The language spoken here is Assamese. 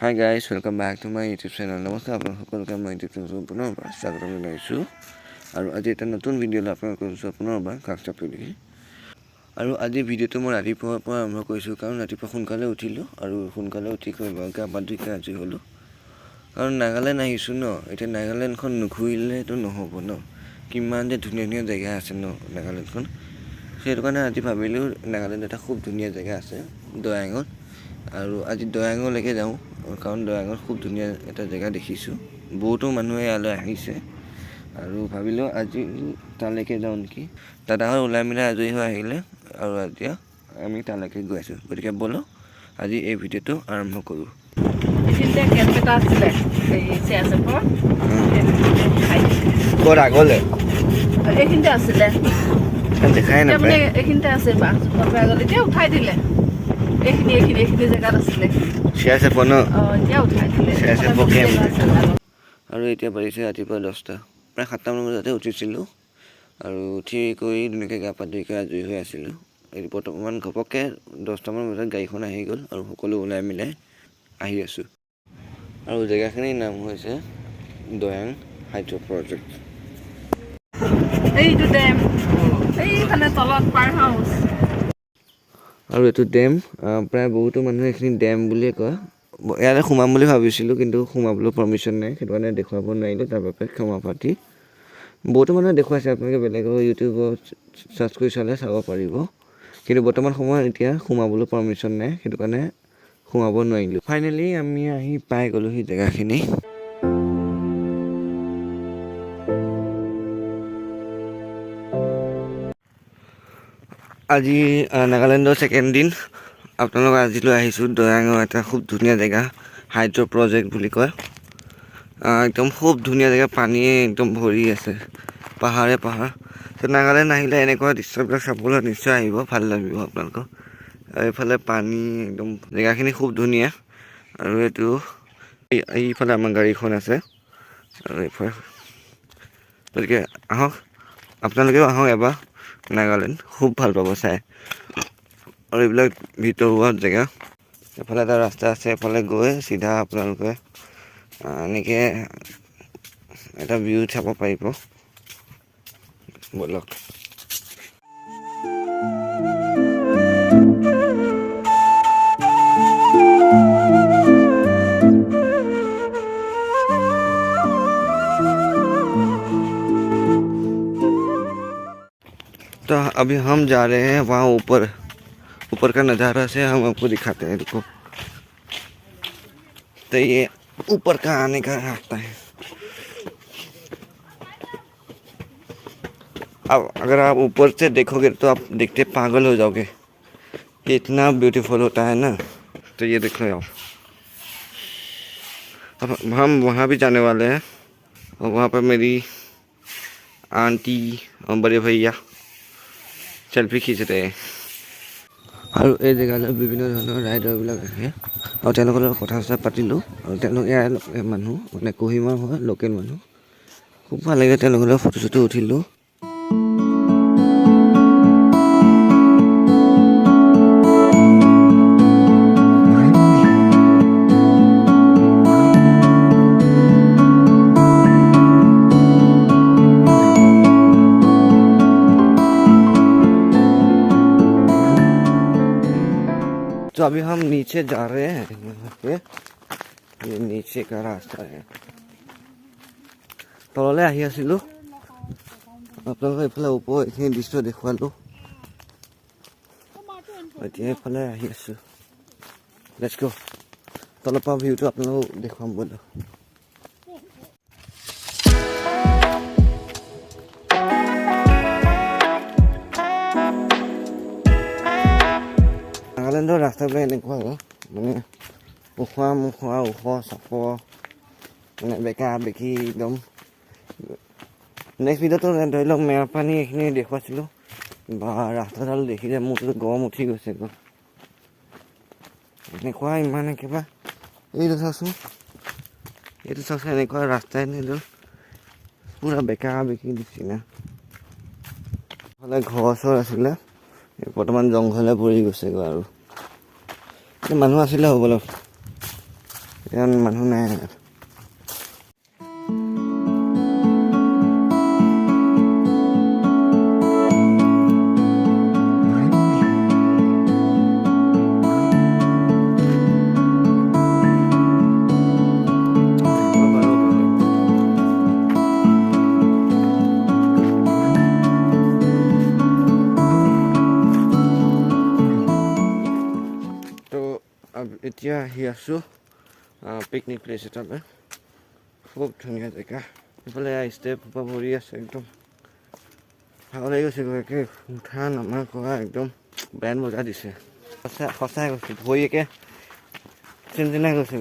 Hi guys, welcome back to my YouTube channel. নমস্কাৰ আপোনালোক সকলোকে মই YouTube চেনেলত পুনৰবাৰ স্বাগতম জনাইছোঁ আৰু আজি এটা নতুন ভিডিঅ' আপলোড কৰিছোঁ পুনৰবাৰ কাকচাপি দেখি আৰু আজি ভিডিঅ'টো মই ৰাতিপুৱাৰ পৰা আৰম্ভ কৰিছোঁ কাৰণ ৰাতিপুৱা সোনকালে উঠিলোঁ আৰু সোনকালে উঠি গা পা ধুই আজি হ'লোঁ কাৰণ নাগালেণ্ড আহিছোঁ ন এতিয়া নাগালেণ্ডখন নুঘূৰিলেতো নহ'ব ন কিমান যে ধুনীয়া ধুনীয়া জেগা আছে ন নাগালেণ্ডখন সেইটো কাৰণে আজি ভাবিলোঁ নাগালেণ্ড এটা খুব ধুনীয়া জেগা আছে দয়াঙত আৰু আজি দয়াঙলৈকে যাওঁ কাৰণ দয়াঙত খুব ধুনীয়া এটা জেগা দেখিছোঁ বহুতো মানুহে ইয়ালৈ আহিছে আৰু ভাবিলোঁ আজি তালৈকে যাওঁ নেকি দাদাহঁত ওলাই মিলাই আজৰি হৈ আহিলে আৰু এতিয়া আমি তালৈকে গৈ আছোঁ গতিকে ব'লো আজি এই ভিডিঅ'টো আৰম্ভ কৰোঁ ক'ত আগলৈ এইখিনিতে আছিলে দেখাই নাপায় এইখিনিতে আছে আগলৈ এতিয়া উঠাই দিলে এইখিনি জেগাত আছিলে এতিয়া উঠাই দিলে আৰু এতিয়া বাজিছে ৰাতিপুৱা 10টা প্ৰায় 7টামান বজাতে উঠিছিলোঁ আৰু উঠি কৰি ধুনীয়াকৈ গা পা ধুই আজৰি হৈ আছিলোঁ এই বৰ্তমান ঘপককৈ 10টামান বজাত গাড়ীখন আহি গ'ল আৰু সকলো ওলাই মিলাই আহি আছোঁ আৰু জেগাখিনিৰ নাম হৈছে দয়াং হাইড্ৰ প্ৰজেক্ট এইটো ডেম এইফালে তলত পাৰ হাউচ আৰু এইটো ডেম প্ৰায় বহুতো মানুহে এইখিনি ডেম বুলিয়ে কয় ইয়াতে সোমাম বুলি ভাবিছিলোঁ কিন্তু সোমাবলৈ পাৰ্মিশ্যন নাই সেইটো কাৰণে দেখুৱাব নোৱাৰিলোঁ তাৰ বাবে ক্ষমা প্ৰাৰ্থী বহুতো মানুহে দেখুৱাইছে আপোনালোকে বেলেগৰ ইউটিউবত চাৰ্চ কৰি চালে চাব পাৰিব কিন্তু বৰ্তমান সময়ত এতিয়া সোমাবলৈ পাৰ্মিশ্যন নাই সেইটো কাৰণে সোমাব নোৱাৰিলোঁ ফাইনেলি আমি আহি পাই গ'লোঁ সেই জেগাখিনি আজি নাগালেণ্ডৰ ছেকেণ্ড দিন আপোনালোক আজিলৈ আহিছোঁ দয়াঙৰ এটা খুব ধুনীয়া জেগা হাইড্ৰ প্ৰজেক্ট বুলি কয় একদম খুব ধুনীয়া জেগা পানীয়ে একদম ভৰি আছে পাহাৰে পাহাৰ তো নাগালেণ্ড আহিলে এনেকুৱা দৃশ্যবিলাক চাবলৈ নিশ্চয় আহিব ভাল লাগিব আপোনালোকক আৰু এইফালে পানী একদম জেগাখিনি খুব ধুনীয়া আৰু এইটো এইফালে আমাৰ গাড়ীখন আছে আৰু এইফালে গতিকে আহক আপোনালোকেও আহক এবাৰ নাগালেণ্ড খুব ভাল পাব চাই আৰু এইবিলাক ভিতৰুৱা জেগা এফালে এটা ৰাস্তা আছে এফালে গৈ চিধা আপোনালোকে এনেকৈ এটা ভিউ চাব পাৰিব ব'লক तो अभी हम जा रहे हैं वहाँ ऊपर का नज़ारा से हम आपको दिखाते हैं देखो तो ये ऊपर का आने का रास्ता है अब अगर आप ऊपर से देखोगे तो आप देखते पागल हो जाओगे ये इतना ब्यूटीफुल होता है ना तो ये देख लो आप अब हम वहाँ भी जाने वाले हैं और वहाँ पर मेरी आंटी और बड़े भैया सेल्फी खींच रहे हैं আৰু এই জেগালৈ বিভিন্ন ধৰণৰ ৰাইডাৰবিলাক আহে আৰু তেওঁলোকৰ লগত কথা চথা পাতিলোঁ আৰু তেওঁলোক ইয়াৰ মানুহ মানে কহিমাৰ হয় লোকেল মানুহ খুব ভাল লাগে তেওঁলোকৰ লগত ফটো চটো উঠিলোঁ तो अभी हम नीचे जा रहे हैं यहाँ पे ये नीचे का रास्ता है तलলৈ আহি আছিলোঁ আপোনালোকক এইফালে ওপৰ এইখিনি দৃশ্য দেখুৱালোঁ এতিয়া এইফালে আহি আছোঁ লেটছ গো তলৰ পৰা ভিউটো আপোনালোকক দেখুৱাম বোলো নাগালেণ্ডৰ ৰাস্তাবিলাক এনেকুৱা মানে মুখোৱা ওখ চাপৰ মানে বেকা বেকি একদম নেক্সট ভিডিঅ'টো ধৰি লওক মেৰপানী এইখিনি দেখুৱাইছিলোঁ বা ৰাস্তাডাল দেখিলে মোৰতো গৰম উঠি গৈছে এনেকুৱা ইমান একেবাৰে এইটো চাওকচোন এনেকুৱা ৰাস্তাই নিদিওঁ পূৰা বেকা বেকি নিচিনা ঘৰ চৰ আছিলে বৰ্তমান জংঘলে পৰি গৈছেগৈ আৰু মানুহ আছিলে হ'বলৈ ইমান মানুহ নাই এতিয়া আহি আছোঁ পিকনিক প্লেচ এটালৈ খুব ধুনীয়া জেগা এইফালে ষ্টেপ সোপা ভৰি আছে একদম ভাগ লাগি গৈছে একে উঠা নমা কৰা একদম বেণ্ড বজাই দিছে সঁচাই কৈছোঁ ভৰি একে চিনচিনাই গৈছে